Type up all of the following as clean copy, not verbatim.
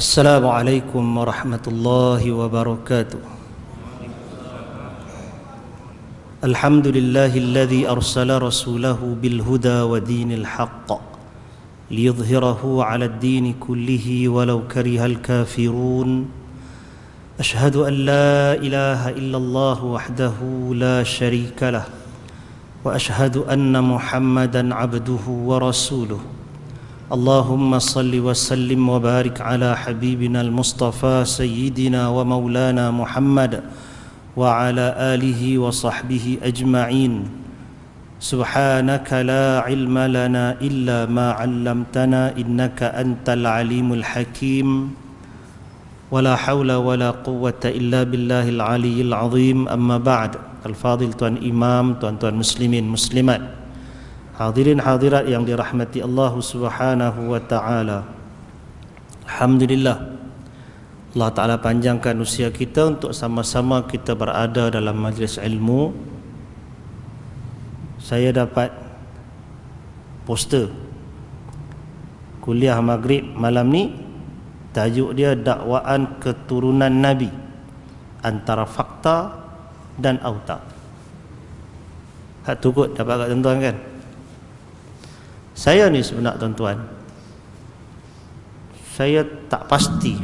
السلام عليكم ورحمة الله وبركاته. الحمد لله الذي أرسل رسوله بالهدى ودين الحق ليظهره على الدين كله ولو كره الكافرون. أشهد أن لا إله إلا الله وحده لا شريك له وأشهد أن محمدا عبده ورسوله. اللهم صل وسلم وبارك على حبيبنا المصطفى سيدنا ومولانا محمد وعلى آله وصحبه أجمعين. سبحانك لا علم لنا إلا ما علمتنا إنك أنت العليم الحكيم. ولا حول ولا قوة إلا بالله العلي العظيم. أما بعد. Al-Fadhil Tuan Imam, tuan-tuan muslimin muslimat, hadirin hadirat yang dirahmati Allah Subhanahu wa taala. Alhamdulillah, Allah Taala panjangkan usia kita untuk sama-sama kita berada dalam majlis ilmu. Saya dapat poster kuliah maghrib malam ni, tajuk dia dakwaan keturunan Nabi antara fakta dan autak. Hak tukut dapat kat tuan-tuan kan? Saya ni sebenarnya tuan-tuan, saya tak pasti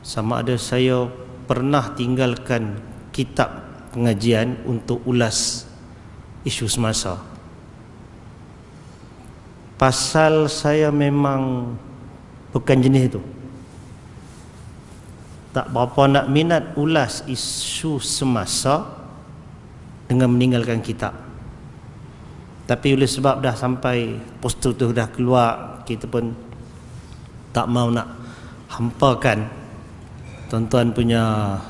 sama ada saya pernah tinggalkan kitab pengajian untuk ulas isu semasa. Pasal saya memang bukan jenis itu. Tak berapa nak minat ulas isu semasa dengan meninggalkan kitab. Tapi oleh sebab dah sampai poster tu dah keluar, kita pun tak mau nak hampakan tuan-tuan punya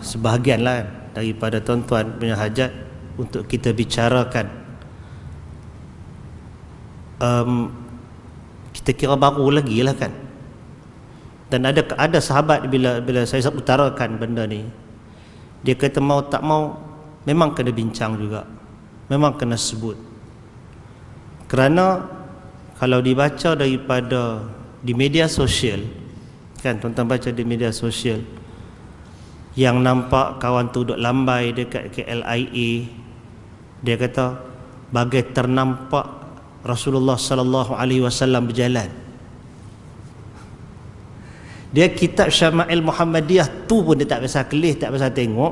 sebahagian lah daripada tuan-tuan punya hajat untuk kita bicarakan. Kita kira baru lagi lah kan. Dan ada sahabat bila saya utarakan benda ni, dia kata mau tak mau memang kena bincang juga, memang kena sebut. Kerana kalau dibaca daripada di media sosial kan, tuan-tuan baca di media sosial, yang nampak kawan tu duduk lambai dekat KLIA, dia kata bagai ternampak Rasulullah sallallahu alaihi wasallam berjalan. Dia kitab Syama'il Muhammadiyah tu pun dia tak biasa kelih, tak biasa tengok,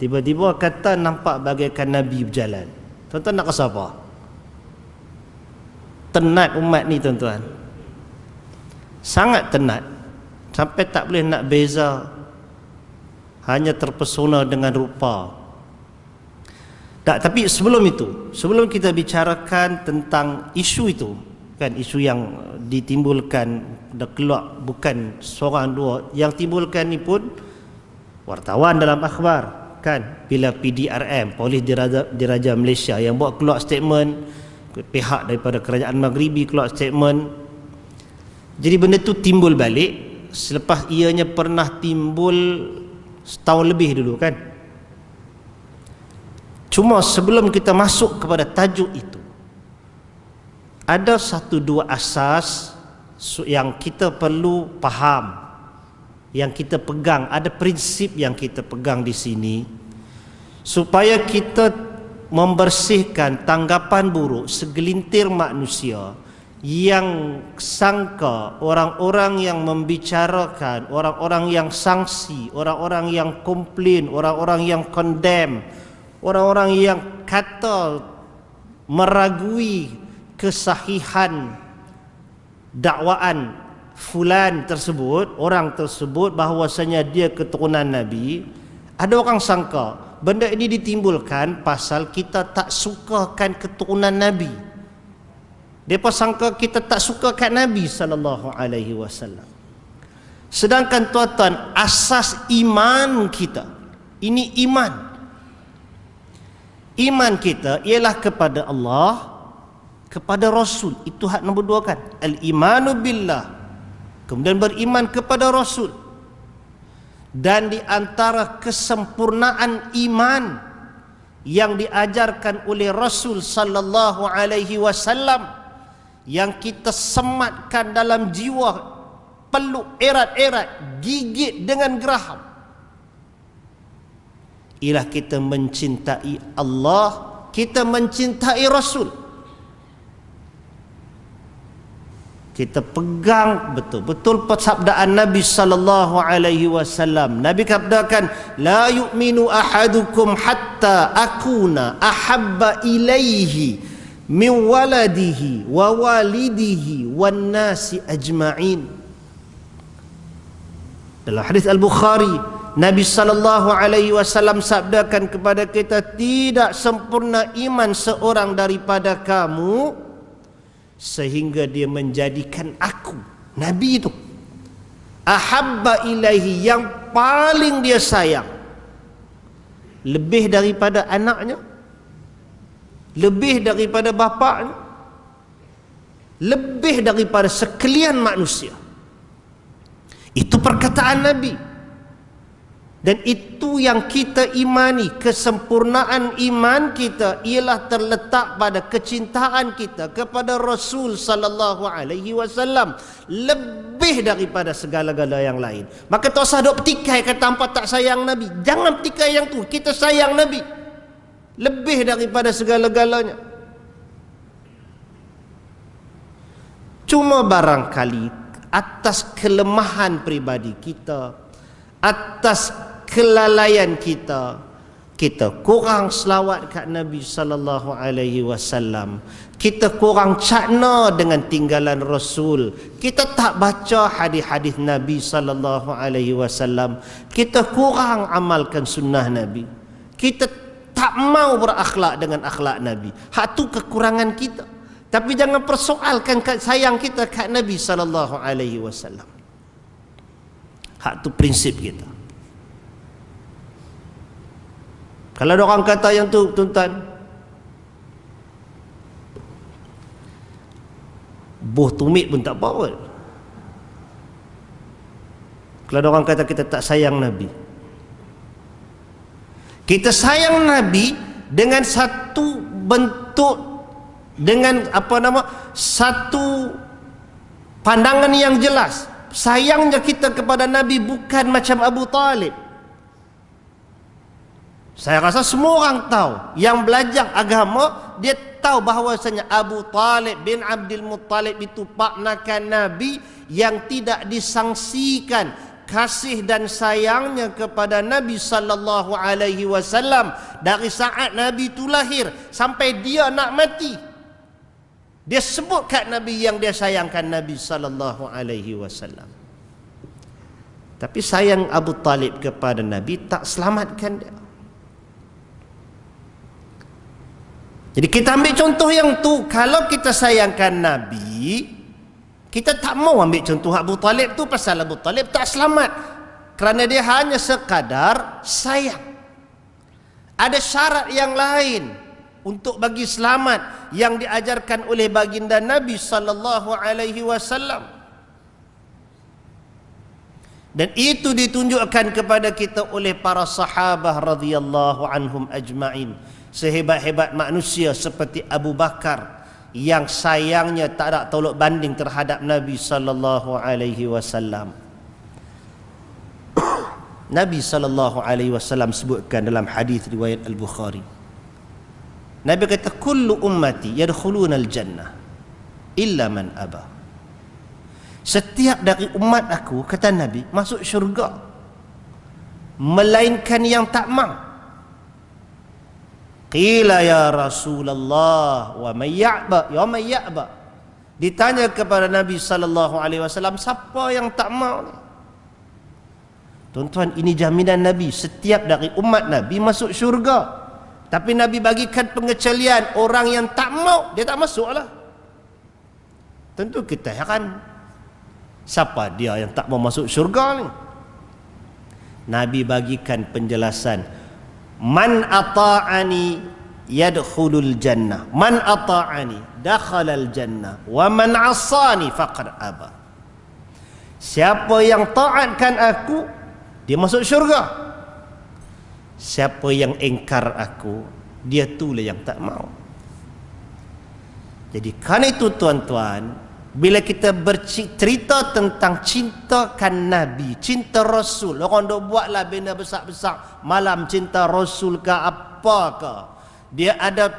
tiba-tiba kata nampak bagaikan Nabi berjalan. Tuan-tuan nak rasa apa? Tenat umat ni tuan-tuan, sangat tenat, sampai tak boleh nak beza, hanya terpesona dengan rupa. Tak, tapi sebelum itu, sebelum kita bicarakan tentang isu itu kan, isu yang ditimbulkan dah keluar bukan seorang dua, yang timbulkan ni pun wartawan dalam akhbar kan, bila PDRM, Polis Diraja Malaysia, yang buat keluar statement, pihak daripada kerajaan Maghribi keluar statement. Jadi benda tu timbul balik selepas ianya pernah timbul setahun lebih dulu kan. Cuma sebelum kita masuk kepada tajuk itu, ada satu dua asas yang kita perlu faham, yang kita pegang, ada prinsip yang kita pegang di sini supaya kita membersihkan tanggapan buruk segelintir manusia yang sangka orang-orang yang membicarakan, orang-orang yang sangsi, orang-orang yang komplain, orang-orang yang condemn, orang-orang yang kata meragui kesahihan dakwaan fulan tersebut, orang tersebut bahawasanya dia keturunan Nabi. Ada orang sangka benda ini ditimbulkan pasal kita tak sukakan keturunan Nabi. Mereka sangka kita tak sukakan Nabi sallallahu alaihi wasallam. Sedangkan tuan-tuan, asas iman kita, ini iman. Iman kita ialah kepada Allah, kepada Rasul. Itu hak nombor dua kan, al-imanu billah, kemudian beriman kepada Rasul. Dan di antara kesempurnaan iman yang diajarkan oleh Rasul sallallahu alaihi wasallam, yang kita sematkan dalam jiwa peluk erat-erat, gigit dengan geraham. Ialah kita mencintai Allah, kita mencintai Rasul. Kita pegang betul-betul sabdaan Nabi sallallahu alaihi wasallam. Nabi katakan, la yu'minu ahadukum hatta akuna ahabba ilaihi min waladihi wa walidihi wan nasi ajma'in. Dalam hadis Al-Bukhari, Nabi sallallahu alaihi wasallam sabdakan kepada kita, tidak sempurna iman seorang daripada kamu sehingga dia menjadikan aku, Nabi itu, ahabba ilaihi, yang paling dia sayang, lebih daripada anaknya, lebih daripada bapaknya, lebih daripada sekalian manusia. Itu perkataan Nabi. Dan itu yang kita imani. Kesempurnaan iman kita ialah terletak pada kecintaan kita kepada Rasul sallallahu alaihi wasallam, lebih daripada segala-gala yang lain. Maka tak usah duk petikai kata hampa tak sayang Nabi. Jangan petikai yang tu. Kita sayang Nabi lebih daripada segala-galanya. Cuma barangkali atas kelemahan pribadi kita, atas kelalaian kita, kita kurang selawat kat Nabi sallallahu alaihi wasallam. Kita kurang cakna dengan tinggalan Rasul. Kita tak baca hadis-hadis Nabi sallallahu alaihi wasallam. Kita kurang amalkan sunnah Nabi. Kita tak mau berakhlak dengan akhlak Nabi. Hak tu kekurangan kita. Tapi jangan persoalkan sayang kita kat Nabi sallallahu alaihi wasallam. Hak tu prinsip kita. Kalau ada orang kata yang tu, tuan-tuan, buh tumit pun tak apa pun. Kalau ada orang kata kita tak sayang Nabi. Kita sayang Nabi dengan satu bentuk, dengan satu pandangan yang jelas. Sayangnya kita kepada Nabi bukan macam Abu Talib. Saya rasa semua orang tahu, yang belajar agama, dia tahu bahawasanya Abu Talib bin Abdul Muttalib itu paknakan Nabi yang tidak disangsikan kasih dan sayangnya kepada Nabi sallallahu alaihi wasallam dari saat Nabi itu lahir sampai dia nak mati. Dia sebut kat Nabi yang dia sayangkan Nabi sallallahu alaihi wasallam. Tapi sayang Abu Talib kepada Nabi tak selamatkan dia. Jadi kita ambil contoh yang tu. Kalau kita sayangkan Nabi, kita tak mau ambil contoh Abu Talib tu, pasal Abu Talib tak selamat kerana dia hanya sekadar sayang. Ada syarat yang lain untuk bagi selamat yang diajarkan oleh baginda Nabi sallallahu alaihi wasallam. Dan itu ditunjukkan kepada kita oleh para sahabah radhiyallahu anhum ajma'in. Sehebat-hebat manusia seperti Abu Bakar yang sayangnya tak ada tolak banding terhadap Nabi sallallahu alaihi wasallam. Nabi sallallahu alaihi wasallam sebutkan dalam hadis riwayat Al-Bukhari. Nabi kata, kullu ummati yadkhuluna al-jannah illa man aba. Setiap dari umat aku, kata Nabi, masuk syurga melainkan yang tak mau. Qila ya Rasulullah wa may ya'ba, ya may ya'ba. Ditanya kepada Nabi sallallahu alaihi wasallam, siapa yang tak mau ni? Tuan-tuan, ini jaminan Nabi, setiap dari umat Nabi masuk syurga. Tapi Nabi bagikan pengecualian, orang yang tak mau, dia tak masuklah. Tentu kita heran, siapa dia yang tak mau masuk syurga ni? Nabi bagikan penjelasan, man ata'ani yadkhulul jannah, man ata'ani dakhalal jannah, wa man 'asani faqad aba. Siapa yang taatkan aku, dia masuk syurga. Siapa yang ingkar aku, dia itulah yang tak mau. Jadi kerana itu tuan-tuan, Bila kita bercerita tentang cintakan Nabi, cinta Rasul, orang dok buatlah benda besar-besar, malam cinta Rasul ke apa ke. Dia ada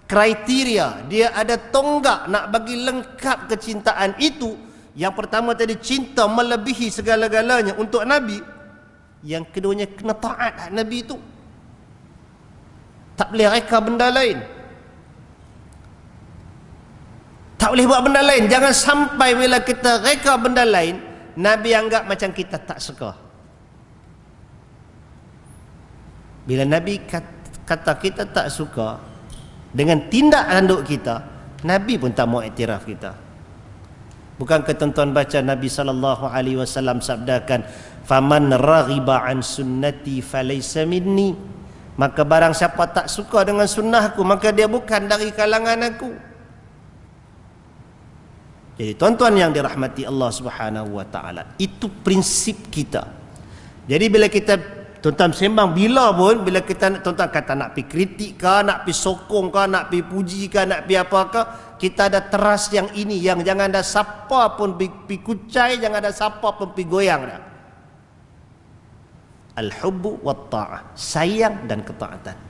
kriteria, dia ada tonggak nak bagi lengkap kecintaan itu. Yang pertama tadi, cinta melebihi segala-galanya untuk Nabi. Yang keduanya, kena taat Nabi itu. Tak boleh reka benda lain. Tak boleh buat benda lain. Jangan sampai bila kita reka benda lain, Nabi anggap macam kita tak suka. Bila Nabi kata kita tak suka dengan tindak tanduk kita, Nabi pun tak mau iktiraf kita. Bukankah tuan-tuan baca Nabi SAW sabdakan, faman raghiba an sunnati falaysa minni, maka barang siapa tak suka dengan sunnahku, maka dia bukan dari kalangan aku. Jadi tuan-tuan yang dirahmati Allah Subhanahu wa taala, itu prinsip kita. Jadi bila kita tuan-tuan sembang, bila pun bila kita tuan-tuan kata nak pi kritik ke, nak pi sokong ke, nak pi puji ke, nak pi apa ke, kita ada teras yang ini, yang jangan ada siapa pun pi kucai, jangan ada siapa pun pi goyang dah. Al-hubbu wat ta'ah, sayang dan ketaatan.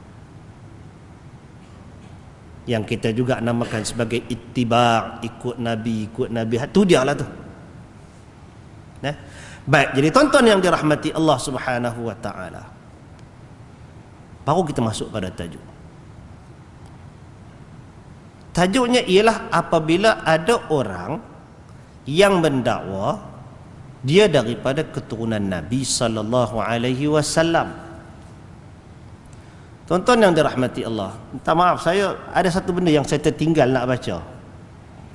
Yang kita juga namakan sebagai ittiba', ikut Nabi. Itu dia lah tu. Nah, baik, jadi tuan-tuan yang dirahmati Allah Subhanahu wa taala, baru kita masuk pada tajuk. Tajuknya ialah apabila ada orang yang mendakwa dia daripada keturunan Nabi sallallahu alaihi wasallam. Tuan-tuan yang dirahmati Allah, minta maaf, saya ada satu benda yang saya tertinggal nak baca.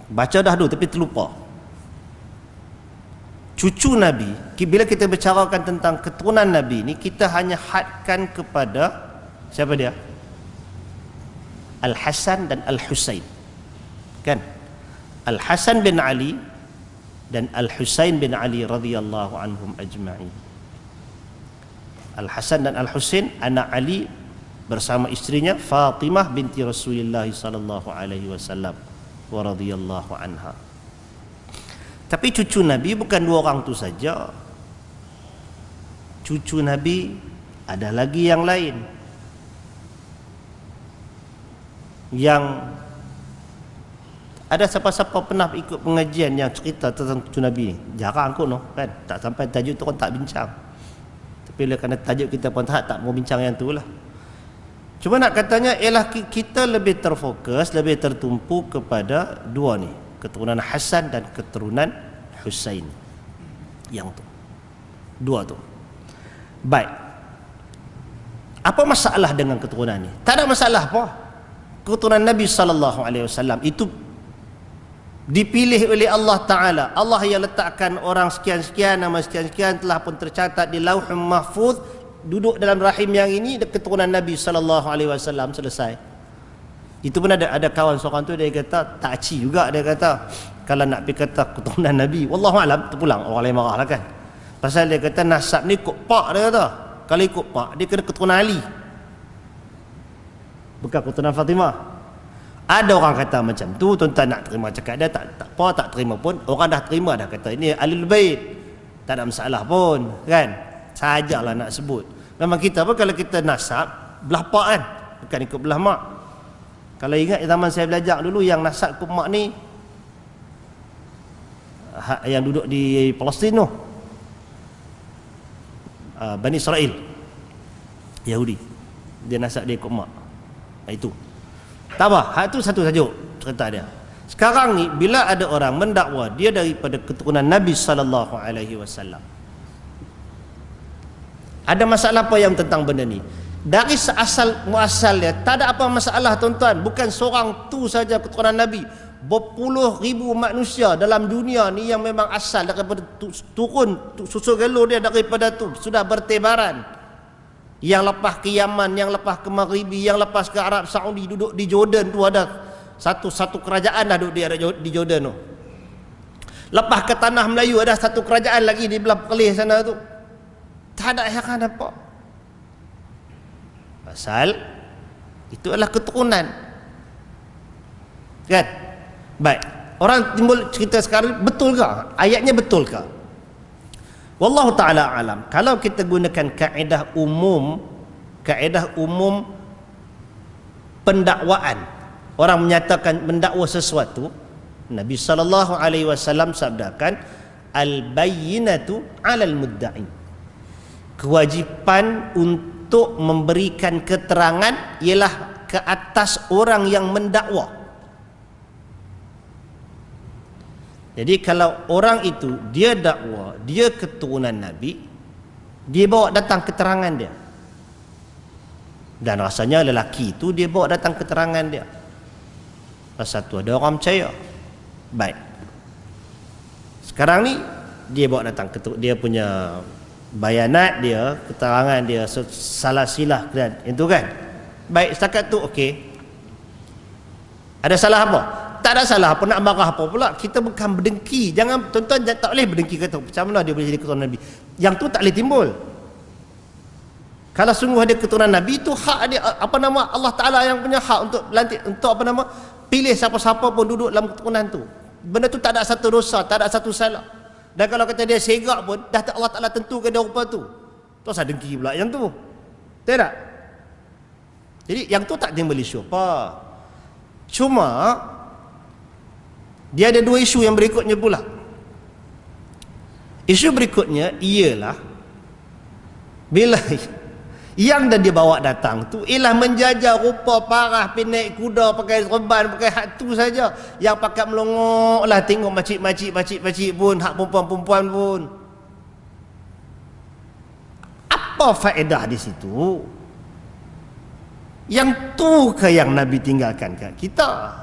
Baca dah dulu tapi terlupa. Cucu Nabi, bila kita bicarakan tentang keturunan Nabi ni, kita hanya hadkan kepada siapa dia? Al-Hasan dan Al-Husain. Kan? Al-Hasan bin Ali dan Al-Husain bin Ali radhiyallahu anhum ajma'in. Al-Hasan dan Al-Husain anak Ali bersama istrinya Fatimah binti Rasulullah sallallahu alaihi wasallam wa radhiyallahu anha. Tapi cucu Nabi bukan dua orang tu saja. Cucu Nabi ada lagi yang lain. Yang ada siapa-siapa pernah ikut pengajian yang cerita tentang cucu Nabi ni? Jarang kot no, kan? Tak sampai tajuk tu orang tak bincang. Tapi bila kerana tajuk kita pun tak mau bincang yang tu lah. Cuma nak katanya ialah kita lebih terfokus, lebih tertumpu kepada dua ni, keturunan Hasan dan keturunan Husain. Yang tu, dua tu. Baik, apa masalah dengan keturunan ni? Tak ada masalah apa. Keturunan Nabi SAW itu dipilih oleh Allah Ta'ala. Allah yang letakkan orang sekian-sekian, nama sekian-sekian telah pun tercatat di Lauhul Mahfuz, duduk dalam rahim yang ini, keturunan Nabi SAW, selesai. Itu pun ada kawan seorang tu, dia kata takci juga, dia kata kalau nak pergi kata keturunan Nabi, wallahualam, terpulang orang lain marah lah kan. Pasal dia kata nasab ni ikut pak, dia kata kalau ikut pak dia kena keturunan Ali, bukan keturunan Fatimah. Ada orang kata macam tu, tuan-tuan nak terima cakap dia, tak apa, tak terima pun, orang dah terima dah, kata ini Ahlul Bait, tak ada masalah pun kan. Sajalah nak sebut. Memang kita pun kalau kita nasab belah pak kan, bukan ikut belah mak. Kalau ingat zaman saya belajar dulu, yang nasab ikut mak ni yang duduk di Palestin tu, Bani Israel, Yahudi, dia nasab dia ikut mak. Itu tak apa, itu satu tajuk cerita dia. Sekarang ni bila ada orang mendakwa dia daripada keturunan Nabi sallallahu alaihi wasallam, ada masalah apa yang tentang benda ni? Dari asal muasal dia tak ada apa masalah tuan-tuan. Bukan seorang tu saja keturunan Nabi, berpuluh ribu manusia dalam dunia ni yang memang asal daripada turun susul galur dia daripada tu sudah bertebaran. Yang lepas ke Yaman, yang lepas ke Maghribi, yang lepas ke Arab Saudi, duduk di Jordan tu ada satu kerajaan dah duduk di Jordan tu. Lepas ke tanah Melayu ada satu kerajaan lagi di belah Perlis sana tu. Tak ada heran apa. Pasal itu adalah keturunan. Kan? Baik. Orang timbul cerita sekarang, betul ke? Ayatnya betul ke? Wallahu ta'ala alam. Kalau kita gunakan kaedah umum pendakwaan, orang menyatakan mendakwa sesuatu, Nabi SAW sabdakan, al-bayyinatu 'alal mudda'i. Kewajipan untuk memberikan keterangan ialah ke atas orang yang mendakwa. Jadi kalau orang itu dia dakwa, dia keturunan Nabi, dia bawa datang keterangan dia. Dan rasanya lelaki itu dia bawa datang keterangan dia. Satu ada orang percaya. Baik. Sekarang ni dia bawa datang dia punya bayanat dia, keterangan dia, salah silah dan itu kan. Baik, setakat tu okey. Ada salah apa? Tak ada salah apa, nak marah apa pula. Kita bukan berdengki. Jangan, tuan-tuan tak boleh berdengki kata macam mana dia boleh jadi keturunan Nabi. Yang tu tak boleh timbul. Kalau sungguh ada keturunan Nabi, itu hak dia, Allah Ta'ala yang punya hak untuk lantik, untuk pilih siapa-siapa pun duduk dalam keturunan tu. Benda tu tak ada satu dosa, tak ada satu salah. Dan kalau kata dia segak pun, dah Allah Ta'ala tentukan dia rupa tu. Tu asal dengki pula yang tu. Tahu tak? Jadi yang tu tak timbul isu apa. Cuma dia ada dua isu yang berikutnya pula. Isu berikutnya ialah bila yang dah dia bawa datang tu ialah menjajah rupa parah, pergi naik kuda, pakai serban, pakai hak tu saja. Yang pakat melongok lah tengok makcik pun, hak perempuan-perempuan pun. Apa faedah di situ? Yang tu ke yang Nabi tinggalkan kat kita?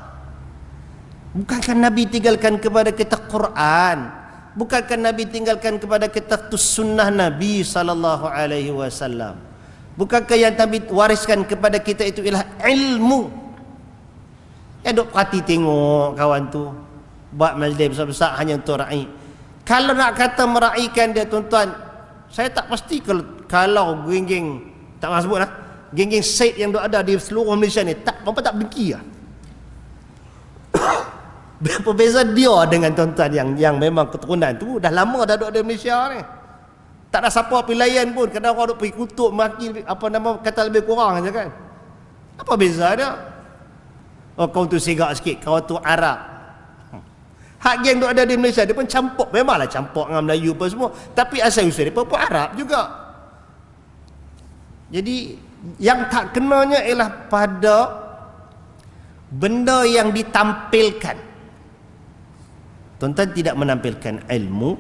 Bukankah Nabi tinggalkan kepada kita Quran? Bukankah Nabi tinggalkan kepada kita tu sunnah Nabi SAW? Bukankah yang Nabi wariskan kepada kita itu ialah ilmu? Duk perhati tengok kawan tu buat majlis besar-besar hanya untuk ra'i. Kalau nak kata mera'ikan dia, tuan-tuan, saya tak pasti kalau geng-geng, tak mahu sebut lah, geng-geng Syed yang ada di seluruh Malaysia ni, apa tak bengki lah. Berapa beza dia dengan tuan-tuan yang memang keturunan tu dah lama dah duduk di Malaysia ni. Tak ada siapa pilihan pun, kadang orang duk pergi kutuk maki kata lebih kurang saja kan. Apa beza dia? Oh, kau tu segak sikit, kau tu Arab. Hak geng duk ada di Malaysia dia pun campur, memanglah campur dengan Melayu apa semua, tapi asal usul dia pun Arab juga. Jadi yang tak kenanya ialah pada benda yang ditampilkan. Tuan-tuan tidak menampilkan ilmu,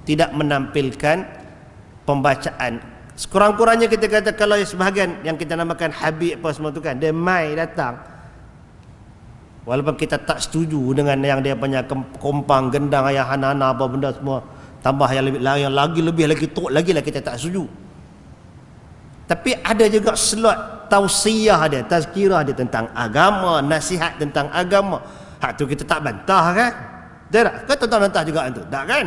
tidak menampilkan pembacaan. Sekurang-kurangnya kita kata kalau sebahagian yang kita namakan Habib apa semua tu kan, dia mai datang. Walaupun kita tak setuju dengan yang dia punya kompang, gendang, ayah hana-hana apa benda semua, tambah yang lebih lagi teruk lagi lah kita tak setuju. Tapi ada juga slot tausiah dia, tazkirah dia tentang agama, nasihat tentang agama. Hak tu kita tak bantah kan? Tak? Kau tuan-tuan bantah juga tu? Tak kan?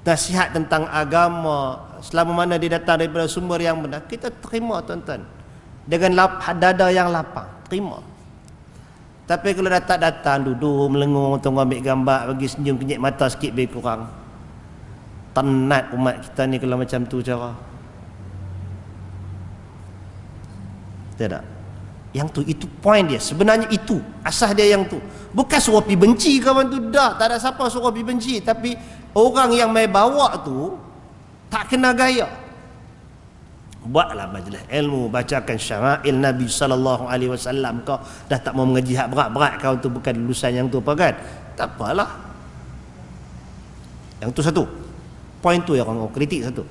Nasihat tentang agama selama mana dia datang daripada sumber yang benar, kita terima tuan-tuan. Dengan dada yang lapang, terima. Tapi kalau datang duduk melengung, tunggu ambil gambar, bagi senyum kenyit mata sikit lebih kurang. Tenat umat kita ni kalau macam tu cara. Tidak. Yang tu, itu point dia. Sebenarnya itu asas dia yang tu. Bukan suruh pergi benci kawan tu, dah tak ada siapa suruh pergi benci, tapi orang yang mai bawa tu tak kena gaya. Buatlah majlis ilmu, bacakan syara'il Nabi SAW. Kau dah tak mau mengaji hak berat-berat, kau tu bukan lulusan yang tu apa kan? Tak apalah. Yang tu satu. Point tu yang orang kritik satu.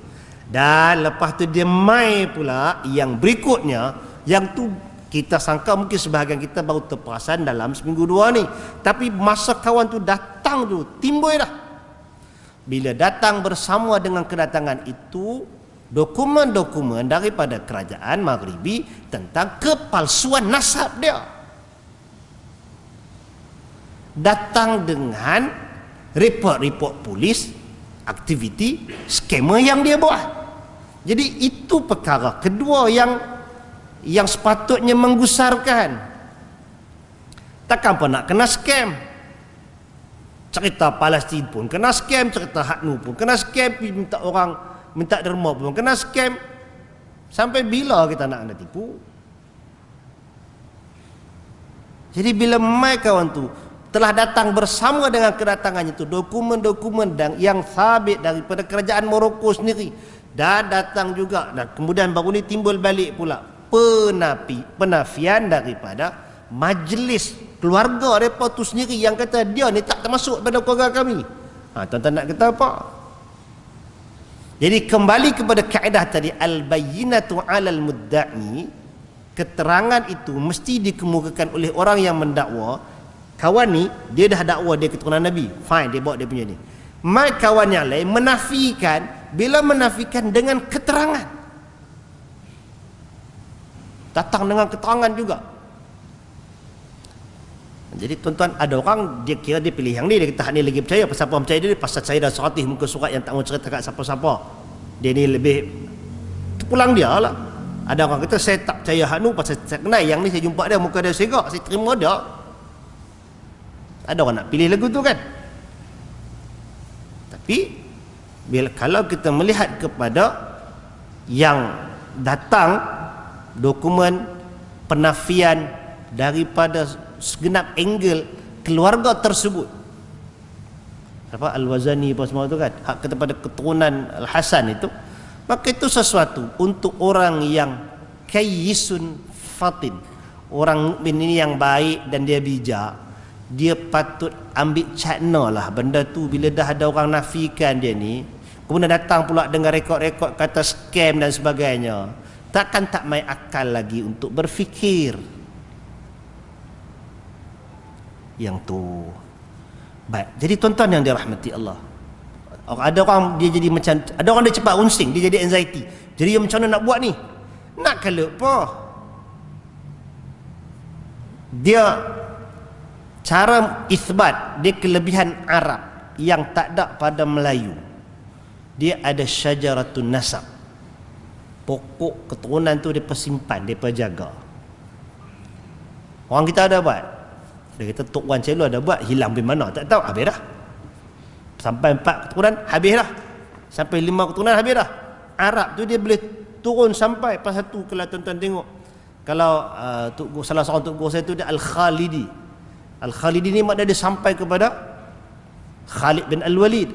Dan lepas tu dia mai pula yang berikutnya, yang tu kita sangka mungkin sebahagian kita baru terperasan dalam seminggu dua ni, tapi masa kawan tu datang tu timbul dah. Bila datang bersama dengan kedatangan itu dokumen-dokumen daripada kerajaan Maghribi tentang kepalsuan nasab dia. Datang dengan report-report polis, aktiviti, skema yang dia buat. Jadi itu perkara kedua yang sepatutnya menggusarkan. Takkan pun nak kena scam. Cerita Palestin pun kena scam, cerita Haknu pun kena scam, minta orang minta derma pun kena scam. Sampai bila kita nak kena tipu? Jadi bila mai kawan tu telah datang bersama dengan kedatangannya itu dokumen-dokumen yang sabit daripada kerajaan Morocco sendiri, dan datang juga, dan kemudian baru ni timbul balik pula penafian daripada majlis keluarga mereka tu sendiri yang kata dia ni tak termasuk pada keluarga kami. Tuan-tuan nak kata apa? Jadi kembali kepada kaedah tadi, al-bayyinatu 'alal mudda'i, keterangan itu mesti dikemukakan oleh orang yang mendakwa. Kawan ni dia dah dakwa dia keturunan Nabi, fine, dia bawa dia punya ni. Mai kawan yang lain menafikan, bila menafikan dengan keterangan, datang dengan keterangan juga. Jadi tuan-tuan, ada orang dia kira dia pilih yang ni, dia kata ni lagi percaya. Pasal apa percaya dia? Pasal saya dah seratih muka surat yang tak mau cerita kat siapa-siapa. Dia ni lebih terpulang dia lah. Ada orang kata saya tak percaya Hanu pasal saya kenal yang ni, saya jumpa dia muka dia segak, saya terima dia. Ada orang nak pilih lagu tu kan. Tapi kalau kita melihat kepada yang datang dokumen penafian daripada segenap angle keluarga tersebut, apa Al-Wazani apa semua tu kan, hak kepada keturunan Al-Hasan itu, maka itu sesuatu untuk orang yang kayyisun fatin, orang mukmin ini yang baik dan dia bijak, dia patut ambil cakna lah benda tu. Bila dah ada orang nafikan dia ni, kemudian datang pula dengan rekod-rekod kata scam dan sebagainya, takkan tak main akal lagi untuk berfikir yang tu. Baik, jadi tuan-tuan yang dirahmati Allah, ada orang dia jadi macam, ada orang dia cepat runsing, dia jadi anxiety. Jadi dia macam mana nak buat ni? Nak kalau apa? Dia cara isbat dia kelebihan Arab yang tak ada pada Melayu. Dia ada syajaratun nasab. Pokok keturunan tu dia simpan, dia jaga. Orang kita ada buat. Dia kata Tok Wan Celo ada buat, hilang pergi mana tak tahu, habis dah. Sampai 4 keturunan habis dah. Sampai 5 keturunan habis dah. Arab tu dia boleh turun sampai pas satu. Kalau tuan-tuan tengok, kalau salah seorang tok guru saya tu dia Al-Khalidi. Al-Khalidi ni maknanya dia sampai kepada Khalid bin Al-Walid.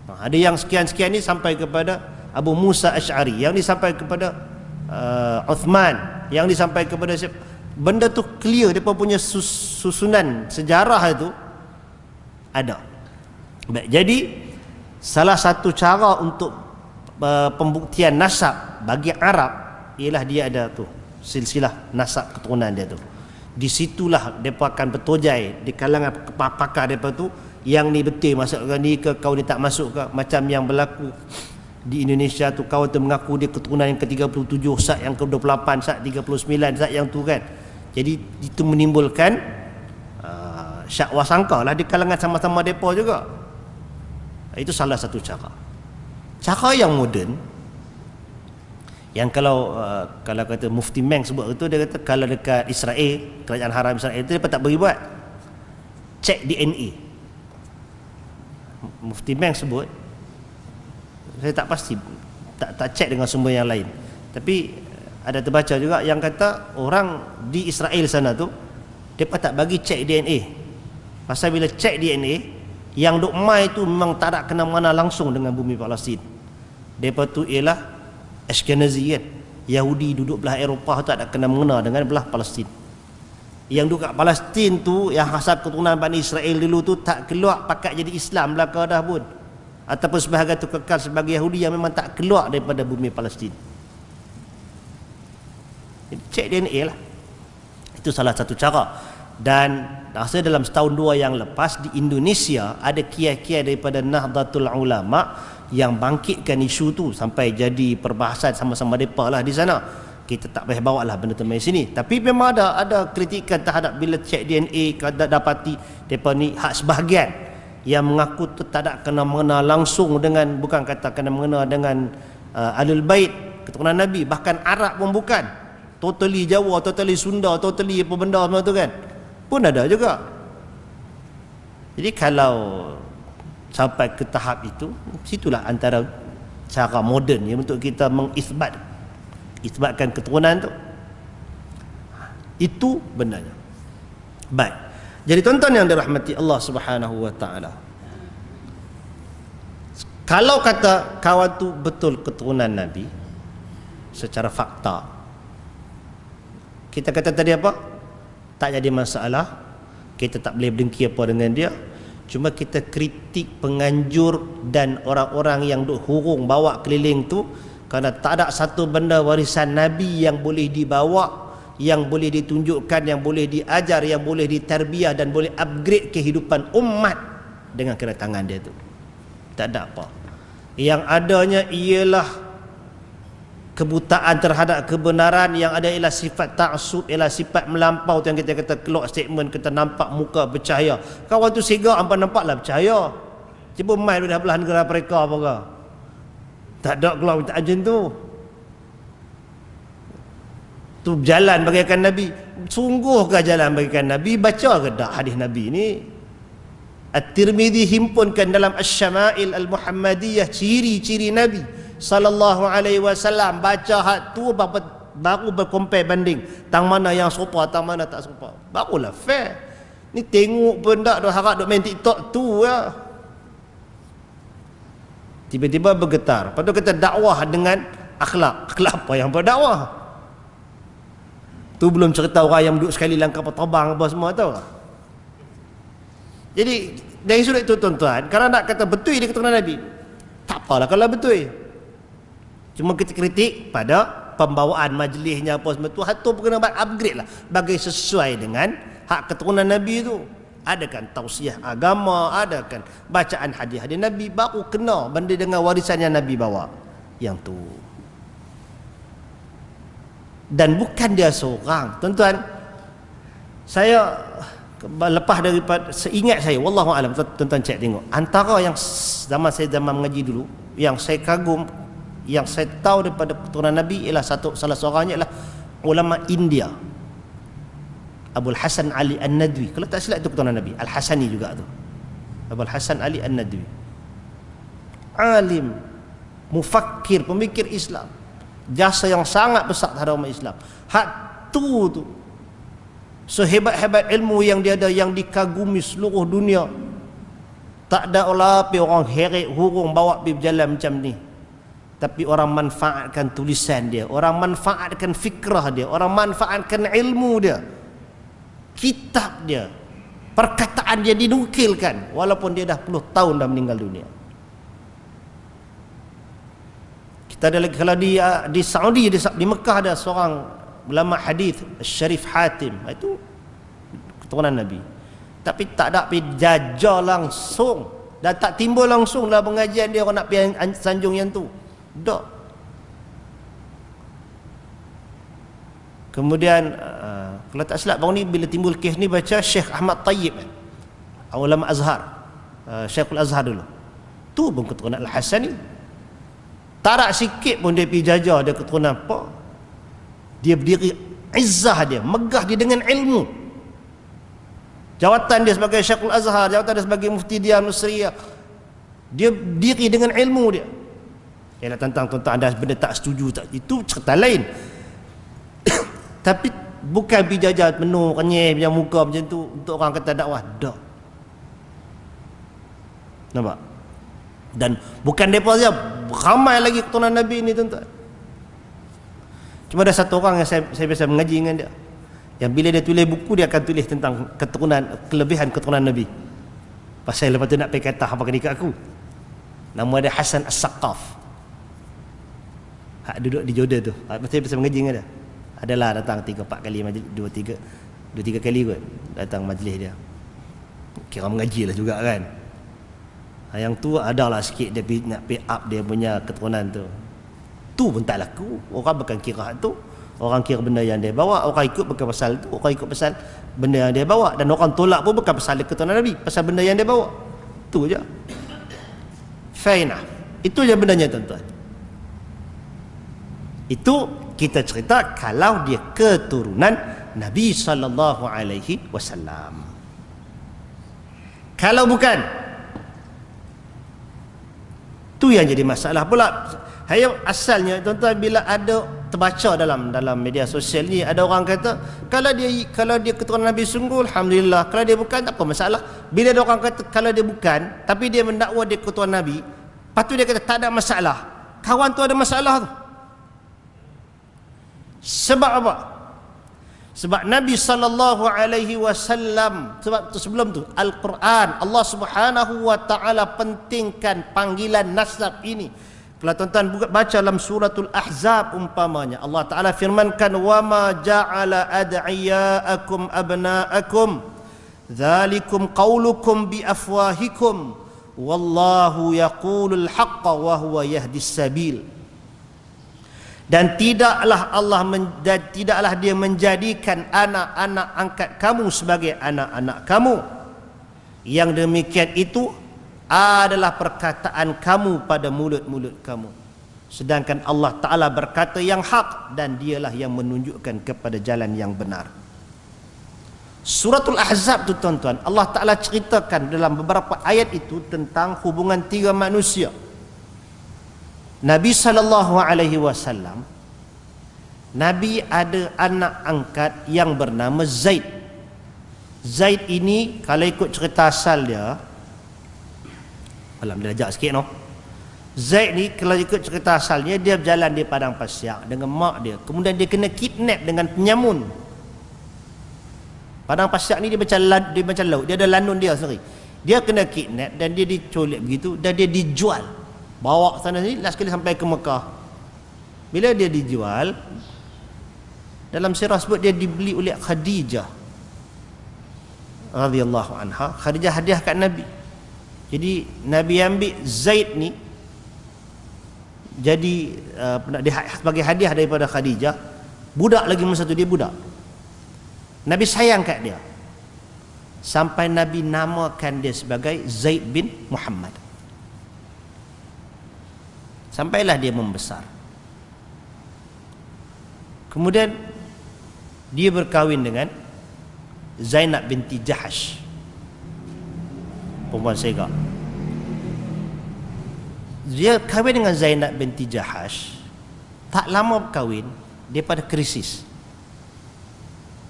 Ada yang sekian-sekian ni sampai kepada Abu Musa Ash'ari, yang ni sampai kepada Uthman, yang ni sampai kepada siapa. Benda tu clear, dia punya susunan sejarah itu ada. Baik, jadi salah satu cara untuk pembuktian nasab bagi Arab ialah dia ada tu silsilah nasab keturunan dia tu. Di situlah mereka akan bertojai di kalangan pakar mereka tu, yang ni betul masukkan ni ke, kau ni tak masuk ke. Macam yang berlaku di Indonesia tu, kau tu mengaku dia keturunan yang ke-37, sat yang ke-28, sat 39, sat yang tu kan. Jadi itu menimbulkan syak wasangka lah di kalangan sama-sama mereka juga. Itu salah satu cara. Cara yang moden, yang kalau kata Mufti Meng sebut itu, dia kata kalau dekat Israel, kerajaan haram Israel itu, dia tak beri buat cek DNA. Mufti Meng sebut, saya tak pasti, tak cek dengan sumber yang lain, tapi ada terbaca juga yang kata orang di Israel sana tu mereka tak bagi cek DNA. Pasal bila cek DNA, yang duk mai tu memang tak ada kena mengena langsung dengan bumi Palestin. Mereka tu ialah Ashkenazi kan, Yahudi duduk belah Eropah tu, tak ada kena mengena dengan belah Palestin. Yang duduk kat Palestin tu, yang asal keturunan Bani Israel dulu tu, tak keluar pakat jadi Islam belaka dah pun, ataupun sebahagian tu kekal sebagai Yahudi yang memang tak keluar daripada bumi Palestin. Cek DNA lah. Itu salah satu cara. Dan rasa dalam setahun dua yang lepas di Indonesia ada kiai-kiai daripada Nahdlatul Ulama yang bangkitkan isu tu sampai jadi perbahasan sama-sama mereka lah di sana. Kita tak payah bawa lah benda tu main sini. Tapi memang ada kritikan terhadap bila cek DNA, kada dapati mereka ni hak sebahagian yang mengaku tu tak ada kena mengena langsung dengan, bukan kata kena mengena dengan Ahlul Bait keturunan Nabi, bahkan Arab pun bukan. Totally Jawa, totally Sunda, totally apa benda semua tu kan. pun ada juga. Jadi kalau sampai ke tahap itu, situlah antara cara moden yang untuk kita mengisbatkan keturunan tu. Itu benarnya. Baik. Jadi tuan-tuan yang dirahmati Allah Subhanahu wa taala. Kalau kata kawan tu betul keturunan Nabi secara fakta, kita kata tadi apa? Tak jadi masalah. Kita tak boleh berdengki apa dengan dia. Cuma kita kritik penganjur dan orang-orang yang duk hurung bawa keliling tu, kerana tak ada satu benda warisan Nabi yang boleh dibawa, yang boleh ditunjukkan, yang boleh diajar, yang boleh ditarbiyah dan boleh upgrade kehidupan umat dengan kedatangan dia tu. Tak ada apa. Yang adanya ialah kebutaan terhadap kebenaran, yang ada ialah sifat ta'assub, ialah sifat melampau yang kita kata keluar statement, kita nampak muka bercahaya. Kawan tu segak hampa nampaklah bercahaya. Cuba main dah belah negara mereka apa ke? Tak ada keluar minta ajen tu. Tu jalan bagaikan Nabi. Sungguhkah jalan bagaikan Nabi? Baca ke tak hadis Nabi ni? At-Tirmidzi himpunkan dalam Asy-Syama'il Al-Muhammadiyah ciri-ciri Nabi sallallahu alaihi wasallam. Baca hak tu baru bercompare banding tang mana yang serupa, tang mana tak serupa. Barulah fair. Ni tengok pun tak dah harap duk main TikTok tu ya. Tiba-tiba bergetar. Lepas tu kita dakwah dengan akhlak. Akhlak apa yang berdakwah? Tu belum cerita orang yang duduk sekali dalam kapal terbang apa semua tahu tak? Jadi dari sudut itu tuan-tuan, kalau nak kata betul dia keturunan Nabi, tak apalah kalau betul. Cuma kita kritik pada pembawaan majlisnya apa semua tu, hatu kena upgrade lah bagi sesuai dengan hak keturunan Nabi tu. Adakan tausiah agama, adakan bacaan hadis-hadis Nabi, baru kena benda dengan warisan yang Nabi bawa yang tu. Dan bukan dia seorang tuan-tuan. Saya lepas daripada seingat saya, wallahu alam, tuan-tuan cek tengok, antara yang zaman mengaji dulu yang saya kagum, yang saya tahu daripada keturunan Nabi ialah salah seorangnya ialah ulama India, Abul Hasan Ali An-Nadwi. Kalau tak silap itu keturunan Nabi, Al-Hasani juga tu, Abul Hasan Ali An-Nadwi. Alim, mufakkir, pemikir Islam, jasa yang sangat besar terhadap umat Islam. Hak tu sehebat-hebat ilmu yang dia ada, yang dikagumi seluruh dunia, tak ada orang heret hurung bawa pergi berjalan macam ni. Tapi orang manfaatkan tulisan dia, orang manfaatkan fikrah dia, orang manfaatkan ilmu dia, kitab dia, perkataan dia dinukilkan walaupun dia dah puluh tahun dah meninggal dunia. Kita ada lagi, kalau di Saudi, di Mekah ada seorang ulama hadis, Syarif Hatim, itu keturunan Nabi. Tapi tak ada pergi jajah langsung dan tak timbul langsung dalam pengajian dia orang nak pergi sanjung yang tu. Tak. Kemudian kalau tak silap baru ni bila timbul kes ni, baca Syekh Ahmad Tayyib, ulama Azhar, Syekhul Azhar dulu. Tu pun keturunan Al-Hasani. Tarak sikit pun dia pergi jajah dia keturunan apa. Dia berdiri, izzah dia, megah dia dengan ilmu. Jawatan dia sebagai Syekhul Azhar, jawatan dia sebagai Mufti Dian Nusriyah, dia diri dengan ilmu dia. Ialah tentang tuan-tuan anda benda tak setuju tak, itu cerita lain. Tapi bukan pergi jajah penuh kenyeh punya muka macam tu untuk orang kata dakwah. Dah. Nampak? Dan bukan mereka saja, ramai lagi keturunan Nabi ni tuan-tuan. Cuma ada satu orang yang saya biasa mengaji dengan dia, yang bila dia tulis buku, dia akan tulis tentang keturunan, kelebihan keturunan Nabi. Pasal lepas tu nak pergi kata apa ketika aku. Nama dia Hasan As-Saqaf. Hak duduk di Jordan tu. Saya biasa mengaji dengan dia. Adalah datang 3-4 kali majlis, 2-3 kali kot datang majlis dia. Kira mengaji lah juga kan. Yang tu adalah sikit dia nak pay up dia punya keturunan tu. Tu pun tak laku. Orang bukan kira tu. Orang kira benda yang dia bawa, orang ikut bukan pasal tu, orang ikut pasal benda yang dia bawa, dan orang tolak pun bukan pasal keturunan Nabi, pasal benda yang dia bawa. Tu je. Fainah. Itu je bendanya tuan-tuan. Itu kita cerita kalau dia keturunan Nabi sallallahu alaihi wasallam. Kalau bukan, tu yang jadi masalah pula. Asalnya tuan-tuan, bila ada terbaca dalam media sosial ni, ada orang kata kalau dia keturunan Nabi sungguh, alhamdulillah. Kalau dia bukan, tak apa masalah. Bila ada orang kata kalau dia bukan tapi dia mendakwa dia keturunan Nabi, lepas tu dia kata tak ada masalah. Kawan tu ada masalah tu. Sebab apa? Sebab Nabi sallallahu alaihi wasallam, sebab tu sebelum tu Al-Quran, Allah Subhanahu wa taala pentingkan panggilan nasab ini. Kalau tuan-tuan baca dalam suratul Ahzab umpamanya, Allah taala firmankan, wa ma ja'ala ad'iyaakum abna'akum dzalikum qaulukum bi afwahikum wallahu yaqulul haqqa wa huwa yahdis sabil. Dan tidaklah dia menjadikan anak-anak angkat kamu sebagai anak-anak kamu. Yang demikian itu adalah perkataan kamu pada mulut-mulut kamu. Sedangkan Allah Ta'ala berkata yang hak, dan dialah yang menunjukkan kepada jalan yang benar. Suratul Ahzab tu tuan-tuan, Allah Ta'ala ceritakan dalam beberapa ayat itu tentang hubungan tiga manusia. Nabi sallallahu alaihi wasallam, Nabi ada anak angkat yang bernama Zaid. Zaid ini kalau ikut cerita asal dia, dia ajak sikit no. Zaid ni kalau ikut cerita asalnya, dia berjalan di padang pasir dengan mak dia. Kemudian dia kena kidnap dengan penyamun. Padang pasir ni dia macam laut, dia ada lanun dia sendiri. Dia kena kidnap dan dia diculik begitu, dan dia dijual. Bawa sana sini, last kali sampai ke Mekah. Bila dia dijual, dalam sirah sebut dia dibeli oleh Khadijah radhiyallahu anha. Khadijah hadiah kat Nabi. Jadi Nabi ambil Zaid ni jadi sebagai hadiah daripada Khadijah. Budak lagi masa tu, dia budak. Nabi sayang kat dia, sampai Nabi namakan dia sebagai Zaid bin Muhammad. Sampailah dia membesar. Kemudian dia berkahwin dengan Zainab binti Jahash, perempuan Sega. Dia kahwin dengan Zainab binti Jahash. Tak lama berkahwin, dia pada krisis.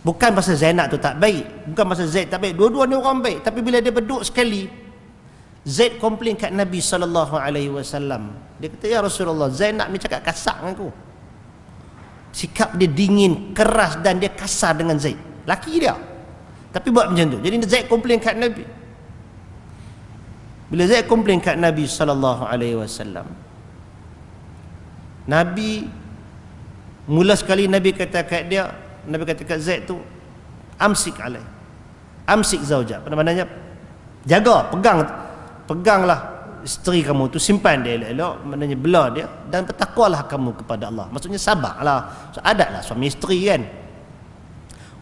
Bukan pasal Zainab tu tak baik, bukan pasal Zaid tak baik, dua-dua ni orang baik. Tapi bila dia berduk sekali, Zaid komplain kat Nabi sallallahu alaihi wasallam. Dia kata, ya Rasulullah, Zainab ni cakap kasar dengan aku. Sikap dia dingin, keras, dan dia kasar dengan Zaid. Laki dia, tapi buat macam tu. Jadi Zaid komplain kat Nabi. Bila Zaid komplain kat Nabi sallallahu alaihi wasallam, Nabi mula sekali Nabi kata kat dia, Nabi kata kat Zaid tu, amsik alaih, amsik zaujah. Apa maknanya? Jaga, peganglah isteri kamu tu, simpan dia elok-elok, maknanya bela dia, dan bertakwalah kamu kepada Allah. Maksudnya sabarlah. So, adatlah suami isteri kan.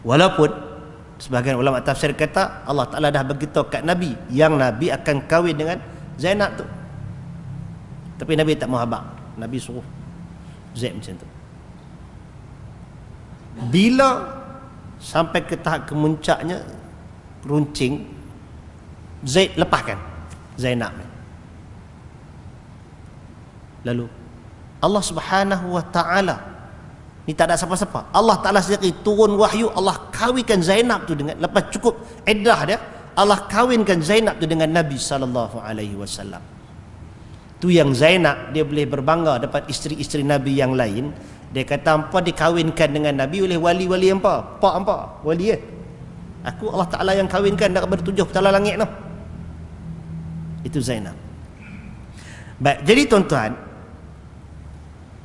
Walaupun sebahagian ulama tafsir kata Allah Ta'ala dah beritahu kat Nabi yang Nabi akan kahwin dengan Zainab tu, tapi Nabi tak mau habaq. Nabi suruh Zaid macam tu. Bila sampai ke tahap kemuncaknya, runcing, Zaid lepaskan Zainab ni. Lalu Allah Subhanahu wa taala ni tak ada siapa-siapa, Allah Taala sendiri turun wahyu, Allah kahwinkan Zainab tu dengan, lepas cukup iddah dia, Allah kahwinkan Zainab tu dengan Nabi sallallahu alaihi wasallam. Tu yang Zainab dia boleh berbangga dapat isteri-isteri Nabi yang lain. Dia kata hampa dikahwinkan dengan Nabi oleh wali-wali hampa, pak hampa wali kan. Aku Allah Taala yang kahwinkan daripada 7 petala langit tu. Itu Zainab. Baik, jadi tuan-tuan,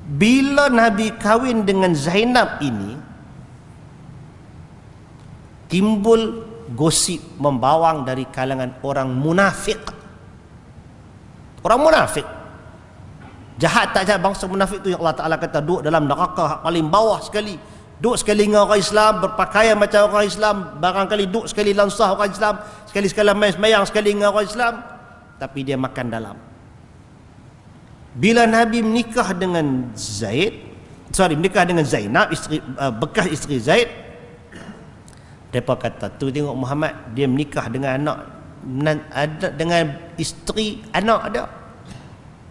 bila Nabi kahwin dengan Zainab ini, timbul gosip membawang dari kalangan orang munafik. Orang munafik, jahat tak jahat, bangsa munafik tu yang Allah Ta'ala kata duduk dalam neraka paling bawah sekali. Duduk sekali dengan orang Islam, berpakaian macam orang Islam, barangkali duduk sekali lansah orang Islam, sekali-sekala mayang sekali dengan orang Islam, tapi dia makan dalam. Bila Nabi menikah dengan Zainab, isteri bekas isteri Zaid, Mereka kata, tu tengok Muhammad, dia menikah dengan dengan isteri anak dia.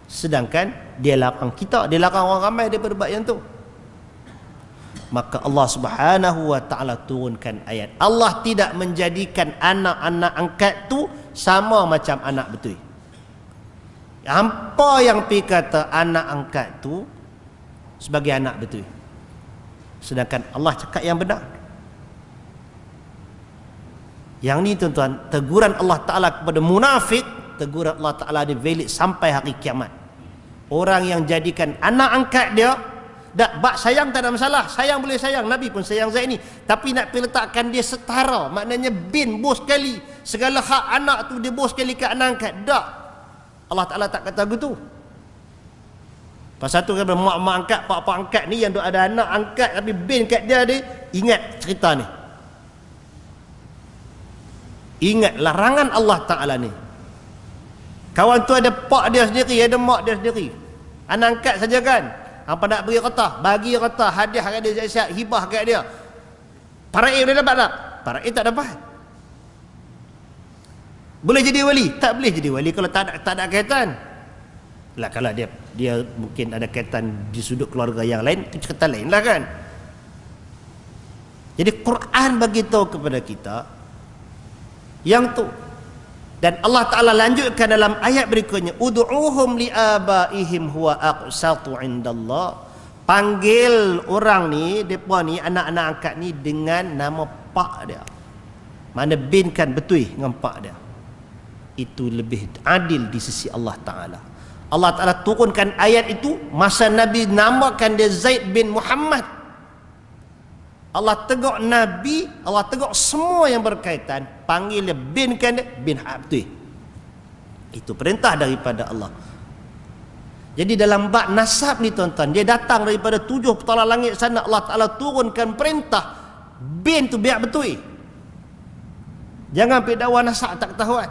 Sedangkan dia larang kita, dia larang orang ramai daripada buat yang tu. Maka Allah Subhanahu wa taala turunkan ayat. Allah tidak menjadikan anak-anak angkat tu sama macam anak betul. Hampa yang pi kata anak angkat tu sebagai anak betul. Sedangkan Allah cakap yang benar. Yang ni tuan-tuan, teguran Allah Ta'ala kepada munafik, teguran Allah Ta'ala dia valid sampai hari kiamat. Orang yang jadikan anak angkat dia, bak sayang tak ada masalah, sayang boleh sayang, Nabi pun sayang Zaid ni, tapi nak pergi letakkan dia setara, maknanya bin bos sekali, segala hak anak tu dia bos sekali ke anak angkat. Tak, Allah Ta'ala tak kata begitu. Pasal tu kan mak-mak angkat, pak-pak angkat ni yang ada anak angkat tapi bin kat dia, ingat cerita ni, ingat larangan Allah Ta'ala ni. Kawan tu ada pak dia sendiri, ada mak dia sendiri, anak angkat saja kan. Apa nak bagi kata, bagi kata, hadiah kat dia, siap hibah kat dia. Paraib boleh dapat tak? Paraib tak dapat. Boleh jadi wali? Tak boleh jadi wali kalau tak ada kaitan. Lah kalau dia mungkin ada kaitan di sudut keluarga yang lain, itu cerita lain lah kan. Jadi Quran bagi tahu kepada kita yang tu. Dan Allah Ta'ala lanjutkan dalam ayat berikutnya, ud'uhum li'abaihim huwa aqsatu indallah. Panggil orang ni, mereka ni, anak-anak angkat ni dengan nama pak dia. Mana bin kan betul dengan pak dia. Itu lebih adil di sisi Allah Ta'ala. Allah Ta'ala turunkan ayat itu masa Nabi namakan dia Zaid bin Muhammad. Allah tegur Nabi, Allah tegur semua yang berkaitan, panggil dia bin kan dia, bin Abdul. Itu perintah daripada Allah. Jadi dalam bab nasab ni tuan-tuan, dia datang daripada 7 petala langit sana, Allah Ta'ala turunkan perintah bin tu biar betul. Jangan pergi dakwah nasab tak ketahuan.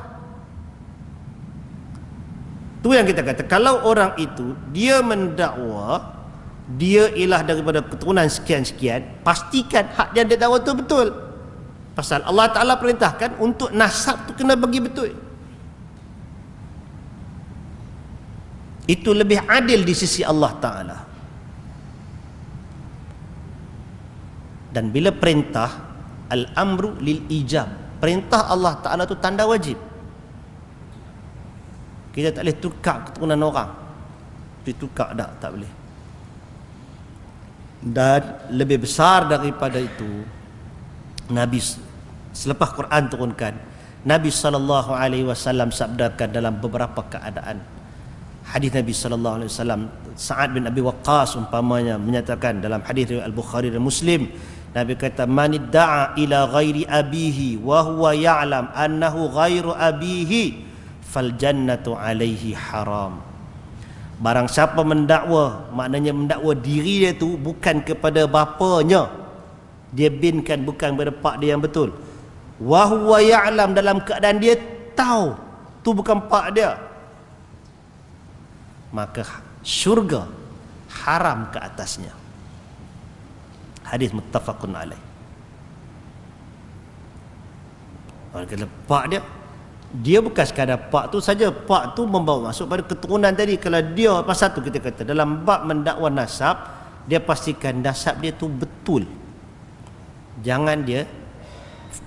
Tu yang kita kata, kalau orang itu dia mendakwa dia ialah daripada keturunan sekian-sekian, pastikan hak yang dia dakwa tu betul. Pasal Allah Ta'ala perintahkan untuk nasab tu kena bagi betul. Itu lebih adil di sisi Allah Ta'ala. Dan bila perintah, al-amru lil ijab, perintah Allah Ta'ala tu tanda wajib. Kita tak boleh tukar keturunan orang. Ditukar tak boleh. Dan lebih besar daripada itu, Nabi selepas Quran turunkan, Nabi SAW sabdakan dalam beberapa keadaan. Hadis Nabi SAW, Sa'ad bin Abi Waqqas umpamanya menyatakan dalam hadis riwayat Al-Bukhari dan Muslim, Nabi kata, man idda'a ila ghairi abihi wa huwa ya'lam annahu ghairu abihi fal jannatu alaihi haram. Barang siapa mendakwa, maknanya mendakwa diri dia tu bukan kepada bapanya, dia binkan bukan kepada pak dia yang betul, wa huwa ya'lam, dalam keadaan dia tahu tu bukan pak dia, maka syurga haram ke atasnya. Hadis muttafaqun alaih. Orang kata pak dia bukan sekadar pak tu saja, pak tu membawa masuk pada keturunan tadi. Kalau dia, pasal tu kita kata dalam bab mendakwa nasab, dia pastikan nasab dia tu betul. Jangan dia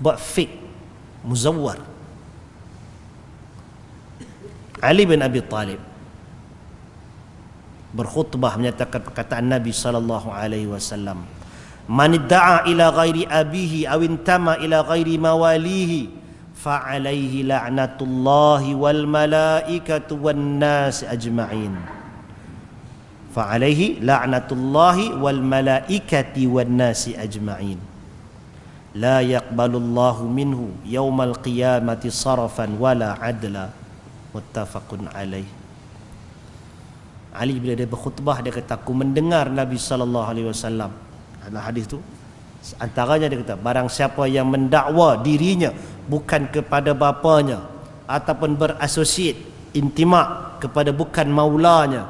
buat fake, muzawwar. Ali bin Abi Talib berkhutbah menyatakan perkataan Nabi SAW, man idda'a ila ghairi abihi aw intama ila ghairi mawalihi fa'alaihi la'natullahi wal malaikatu wan nas ajma'in. Fa'alaihi la'natullahi wal malaikati wan nas ajma'in. La yaqbalullahu minhu yaumal qiyamati sarafan wala adla. Muttafaqun alaih. Ali bila dia berkhutbah, dia kata, aku mendengar Nabi SAW dalam hadis tu, antaranya dia kata, barang siapa yang mendakwa dirinya bukan kepada bapanya ataupun berasosiat intimak kepada bukan maulanya,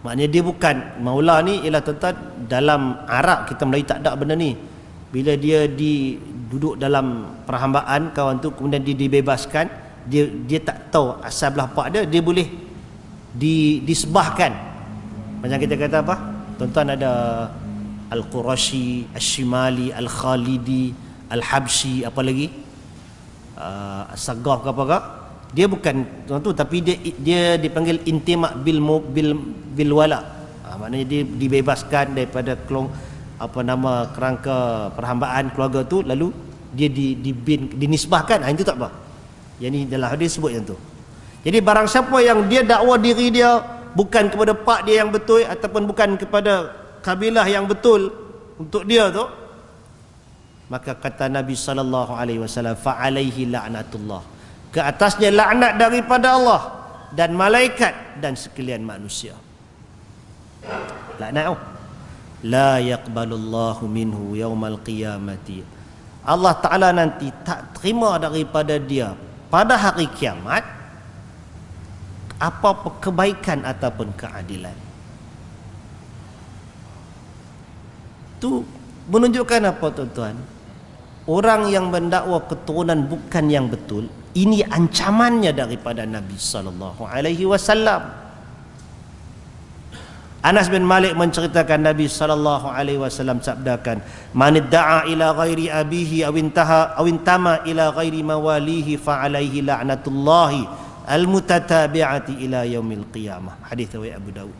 maknanya dia bukan maula ni, ialah tuan-tuan dalam Arab, kita Melayu tak ada benda ni. Bila dia duduk dalam perhambaan kawan tu, kemudian dia dibebaskan, dia tak tahu asal belah pak dia boleh disebahkan. Macam kita kata apa? Tuan-tuan ada Al-Qurashi, Al-Shimali, Al-Khalidi, Al-Habshi, apa lagi? As-Saggah ke apa ke? Dia bukan tuan tu, tapi dia dipanggil intimak bil wala. Maknanya dia dibebaskan daripada kerangka perhambaan keluarga tu, lalu dia dinisbahkan. Itu tak apa. Yang ni dalam hadis sebut yang tu. Jadi barang siapa yang dia dakwa diri dia bukan kepada pak dia yang betul, ataupun bukan kepada kabilah yang betul untuk dia tu, maka kata Nabi sallallahu alaihi wasallam, fa alaihi la'natullah, ke atasnya laknat daripada Allah dan malaikat dan sekalian manusia. Laknat. La yaqbalullahu minhu yaumal qiyamati. Allah Taala nanti tak terima daripada dia pada hari kiamat apa kebaikan ataupun keadilan. Itu menunjukkan apa tuan-tuan? Orang yang mendakwa keturunan bukan yang betul, ini ancamannya daripada Nabi sallallahu alaihi wasallam. Anas bin Malik menceritakan Nabi sallallahu alaihi wasallam sabdakan, "Man idda'a ila ghairi abihi aw intama ila ghairi mawalihi fa alaihi la'natullahi al-mutatabi'ati ila yaumil qiyamah." Hadis riwayat Abu Daud.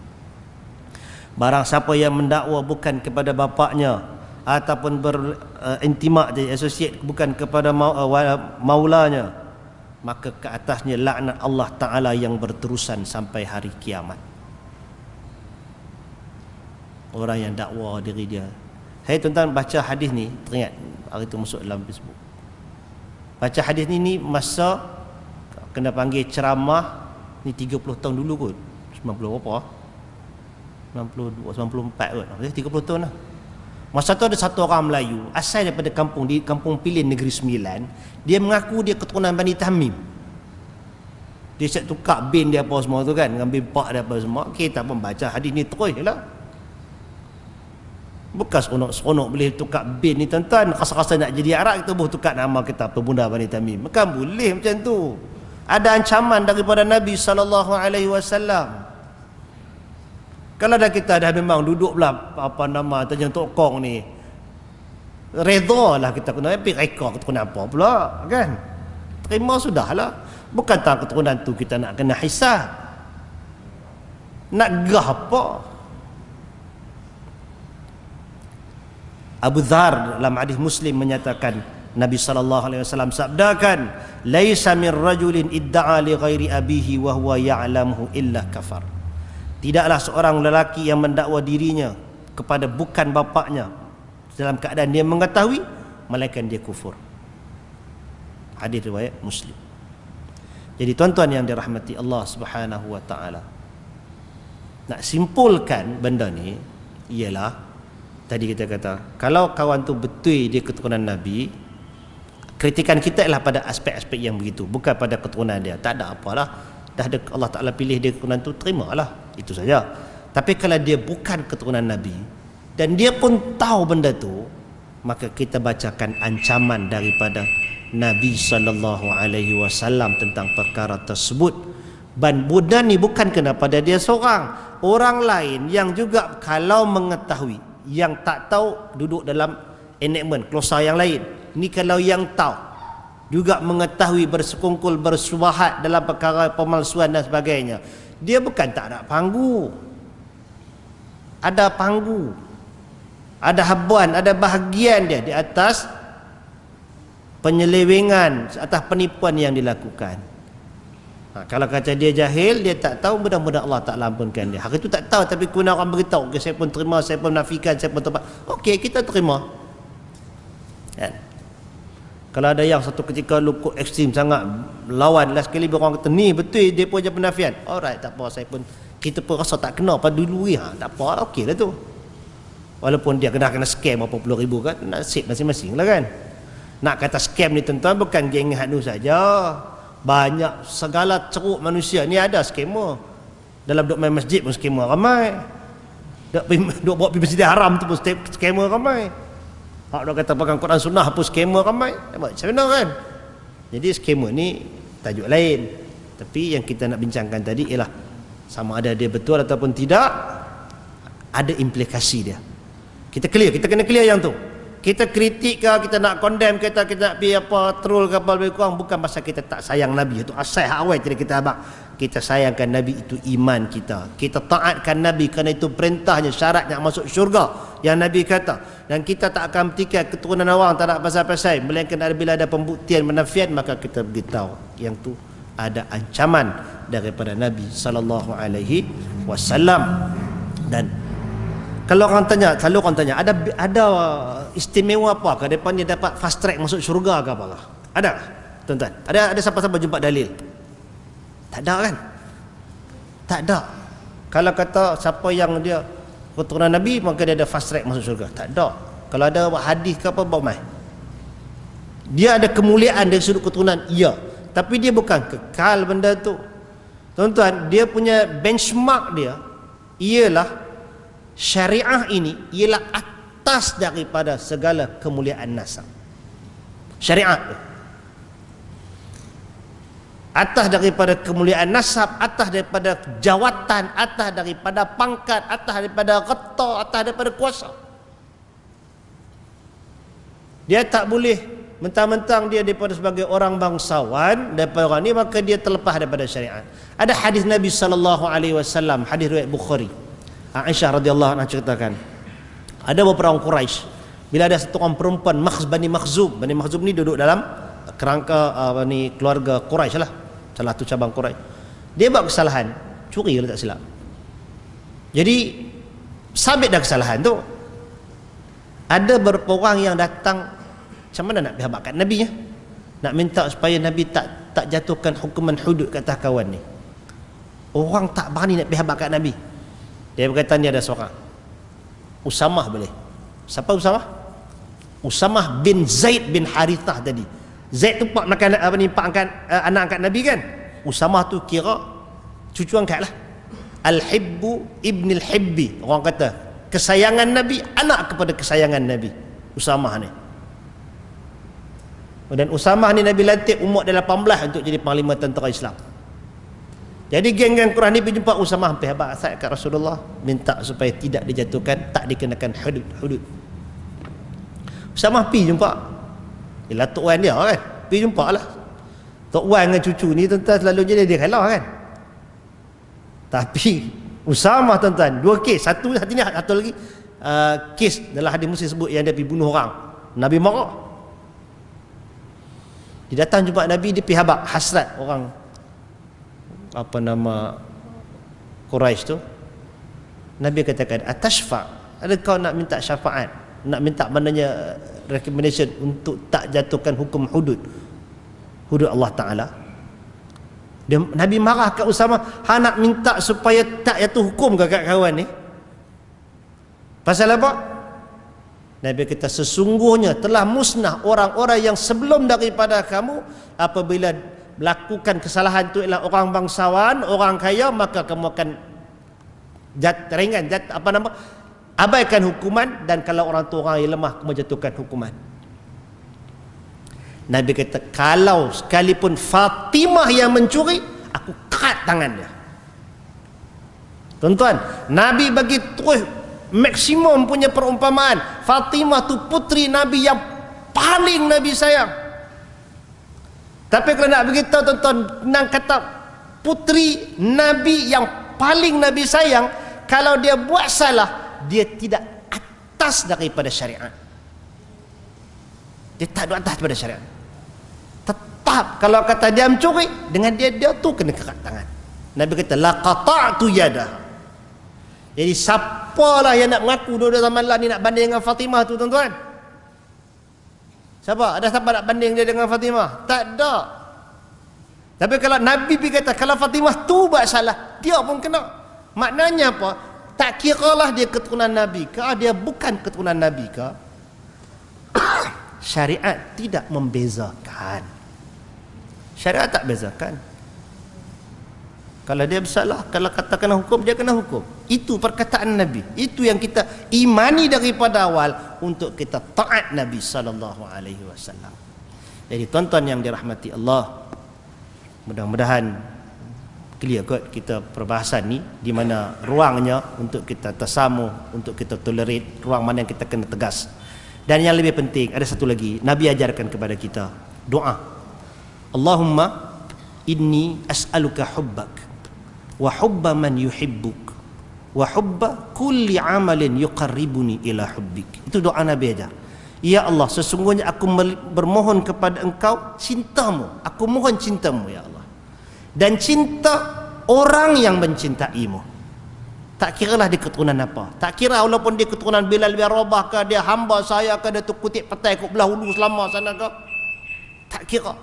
Barang siapa yang mendakwa bukan kepada bapaknya ataupun berintimak jadi associate bukan kepada maulanya, maka ke atasnya laknat Allah Taala yang berterusan sampai hari kiamat. Orang yang dakwa diri dia. Hai tuan-tuan, baca hadis ni, teringat hari tu masuk dalam Facebook. Baca hadis ni masa kena panggil ceramah ni 30 tahun dulu kot. 90 berapa? 92, 94 kot. 30 tahun lah. Masa tu ada satu orang Melayu asal daripada kampung, di Kampung Pilin Negeri Sembilan. Dia mengaku dia keturunan Bani Tamim. Dia siap tukar bin dia apa semua tu kan, ngambil pak dia apa semua. Kita pun baca hadis ni terus lah. Bukan seronok-seronok boleh tukar bin ni tuan-tuan. Rasa-rasa nak jadi Arab, kita boleh tukar nama kita Pemuda Bani Tamim. Bukan boleh macam tu. Ada ancaman daripada Nabi sallallahu alaihi wasallam. Kalau dah kita dah memang duduk belah apa nama Tanjung Tok Kong ni, redha lah kita kena reka keturunan apa pula kan. Terima sudahlah. Bukan tak keturunan tu kita nak kena hisab. Nak gah apa? Abu Dzar dalam hadis Muslim menyatakan, Nabi sallallahu alaihi wasallam sabdakan, laisa min rajulin idda'a li ghairi abihi wa huwa ya'lamuhu illa kafar. Tidaklah seorang lelaki yang mendakwa dirinya kepada bukan bapaknya dalam keadaan dia mengetahui, melainkan dia kufur. Hadis riwayat Muslim. Jadi tuan-tuan yang dirahmati Allah Subhanahu wa taala, nak simpulkan benda ni ialah tadi kita kata, kalau kawan tu betul dia keturunan Nabi, kritikan kita ialah pada aspek-aspek yang begitu, bukan pada keturunan dia. Tak ada apalah, dah ada Allah Ta'ala pilih dia keturunan tu, terimalah, itu saja. Tapi kalau dia bukan keturunan Nabi dan dia pun tahu benda tu, maka kita bacakan ancaman daripada Nabi SAW tentang perkara tersebut. Dan benda ni bukan kena pada dia seorang, orang lain yang juga kalau mengetahui, yang tak tahu duduk dalam enactment klausa yang lain. Ni kalau yang tahu juga mengetahui, bersekongkol, bersubahat dalam perkara pemalsuan dan sebagainya, dia bukan tak ada panggu, ada panggu, ada habuan, ada bahagian dia di atas penyelewengan, atas penipuan yang dilakukan. Kalau kata dia jahil, dia tak tahu, mudah-mudahan Allah Ta'ala ampunkan dia. Hari itu tak tahu, tapi kemudian orang beritahu, okay, saya pun terima, saya pun nafikan, saya pun tempat, okey, kita terima kan? Kalau ada yang satu ketika lukuk ekstrim sangat, lawan, last kali orang kata ni betul dia pun je penafian, alright, tak apa, saya pun, kita pun rasa tak kena pada dulu tak apa, okey lah tu. Walaupun dia kena scam berapa puluh ribu kan, nasib masing-masing lah kan. Nak kata scam ni tuan-tuan, bukan geng hanu saja, banyak segala ceruk manusia ni ada skamer. Dalam duk main masjid pun skamer ramai. Duk bawa pergi Masjidil Haram tu pun skamer ramai. Hak dah kata pegang Quran Sunnah hapus skema ramai. Macam mana kan? Jadi skema ni tajuk lain. Tapi yang kita nak bincangkan tadi ialah sama ada dia betul ataupun tidak, ada implikasi dia. Kita kena clear yang tu. Kita kritik ke, kita nak condemn, kita nak pergi apa, troll ke apa lebih kurang, bukan pasal kita tak sayang Nabi. Itu asal awal tadi kita abang. Kita sayangkan Nabi, itu iman kita. Kita taatkan Nabi kerana itu perintahnya, syaratnya masuk syurga yang Nabi kata. Dan kita tak akan petikai keturunan orang tak nak pasal-pasal, melainkan bila ada pembuktian menafiat, maka kita beritahu yang tu ada ancaman daripada Nabi sallallahu alaihi wasallam. Dan kalau orang tanya, selalu orang tanya, ada istimewa apa ke depan dia dapat fast track masuk syurga ke apa? Ada tuan-tuan? Ada siapa-siapa jumpa dalil? Tak ada kan? Tak ada. Kalau kata siapa yang dia keturunan Nabi maka dia ada fast track masuk syurga, tak ada. Kalau ada hadis ke apa, bawa mai. Dia ada kemuliaan dari sudut keturunan, iya, tapi dia bukan kekal benda tu. Tuan-tuan, dia punya benchmark dia ialah syariah ini ialah atas daripada segala kemuliaan nasab. Syariat atas daripada kemuliaan nasab, atas daripada jawatan, atas daripada pangkat, atas daripada kata, atas daripada kuasa. Dia tak boleh mentang-mentang dia daripada sebagai orang bangsawan, daripada orang ni, maka dia terlepas daripada syariat. Ada hadis Nabi sallallahu alaihi wasallam, hadis riwayat Bukhari. Aisyah radhiyallahu anha ceritakan, ada beberapa orang Quraisy, bila ada satu orang perempuan Bani Makhzum. Bani Makhzum ni duduk dalam kerangka keluarga Quraisy lah, salah satu cabang Quraisy. Dia buat kesalahan, curi kalau tak silap. Jadi sabit dah kesalahan tu, ada beberapa orang yang datang, macam mana nak berhabaq kat Nabi ya? Nak minta supaya Nabi tak jatuhkan hukuman hudud kat atas kawan ni. Orang tak berani nak berhabaq kat Nabi. Dia berkata ni ada seorang, Usamah boleh. Siapa Usamah? Usamah bin Zaid bin Harithah tadi. Zaid tu pak anak angkat Nabi kan? Usamah tu kira cucu angkat lah. Al-Hibbu ibn al-Hibbi. Orang kata kesayangan Nabi, anak kepada kesayangan Nabi. Usamah ni. Dan Usamah ni Nabi lantik umur dia 18 untuk jadi panglima tentera Islam. Jadi geng-geng Quran ni pergi jumpa Usamah, hampir habaq asal kat Rasulullah, minta supaya tidak dijatuhkan, tak dikenakan hudud. Usamah pergi jumpa, ialah Tok Wan dia kan, pergi jumpa lah. Tok Wan dengan cucu ni tuan-tuan selalunya dia kalah kan. Tapi Usamah tuan-tuan, dua kes, satu lagi kes dalam hadis Muslim sebut yang dia pergi bunuh orang. Nabi marah. Dia datang jumpa Nabi, dia pergi habaq hasrat orang Quraisy tu. Nabi katakan, atashfa, ada kau nak minta syafaat, nak minta maknanya recommendation untuk tak jatuhkan hukum hudud Allah Ta'ala. Nabi marah kat Usamah, nak minta supaya tak jatuh hukum ke kat kawan ni. Pasal apa? Nabi kata, sesungguhnya telah musnah orang-orang yang sebelum daripada kamu, apabila melakukan kesalahan itu ialah orang bangsawan, orang kaya, maka kamu akan abaikan hukuman, dan kalau orang tu orang yang lemah, kamu jatuhkan hukuman. Nabi kata, kalau sekalipun Fatimah yang mencuri, aku kat tangan dia. Tuan-tuan, Nabi bagi terus maksimum punya perumpamaan. Fatimah tu putri Nabi yang paling Nabi sayang. Tapi kalau nak beritahu tuan-tuan, nak kata putri Nabi yang paling Nabi sayang, kalau dia buat salah, dia tidak atas daripada syariat. Dia tak ada atas daripada syariat. Tetap kalau kata dia mencuri, dengan dia tu kena kerat tangan. Nabi kata, la qata'tu yadah. Jadi siapalah yang nak mengaku dua-dua zaman lah ni nak banding dengan Fatimah tu tuan-tuan? Siapa? Ada siapa nak banding dia dengan Fatimah? Tak ada. Tapi kalau Nabi pergi kata, kalau Fatimah tu buat salah, dia pun kena. Maknanya apa? Tak kiralah dia keturunan Nabi ke, dia bukan keturunan Nabi ke, syariat tidak membezakan. Syariat tak bezakan. Kalau dia bersalah, kalau kata kena hukum, dia kena hukum. Itu perkataan Nabi. Itu yang kita imani daripada awal untuk kita taat Nabi sallallahu alaihi wasallam. Jadi tuan-tuan yang dirahmati Allah, mudah-mudahan clear kot kita perbahasan ni, di mana ruangnya untuk kita tersamu, untuk kita tolerate, ruang mana yang kita kena tegas. Dan yang lebih penting, ada satu lagi, Nabi ajarkan kepada kita doa. Allahumma inni as'aluka hubbak wa hubba man yuhibbuk wa hubba kulli amalin yuqarribuni ila hubbik. Itu doa Nabi ajar. Ya Allah, sesungguhnya aku bermohon kepada Engkau cintamu. Aku mohon cintamu ya Allah. Dan cinta orang yang mencintaimu. Tak kiralah dia keturunan apa. Tak kira walaupun dia keturunan Bilal bin Rabah ke, dia hamba saya ke, dia tu kutip petai kut belah hulu selama sana ke. Tak kira.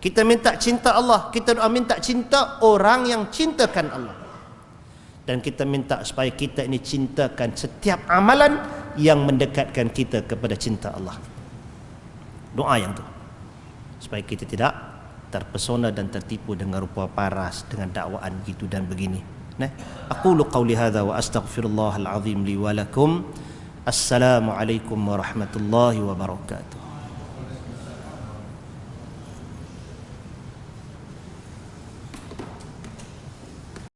Kita minta cinta Allah, kita doa minta cinta orang yang cintakan Allah. Dan kita minta supaya kita ini cintakan setiap amalan yang mendekatkan kita kepada cinta Allah. Doa yang tu. Supaya kita tidak terpesona dan tertipu dengan rupa paras, dengan dakwaan gitu dan begini. Aqulu qawli hadza wa astaghfirullahal azim li wa lakum. Assalamualaikum warahmatullahi wabarakatuh.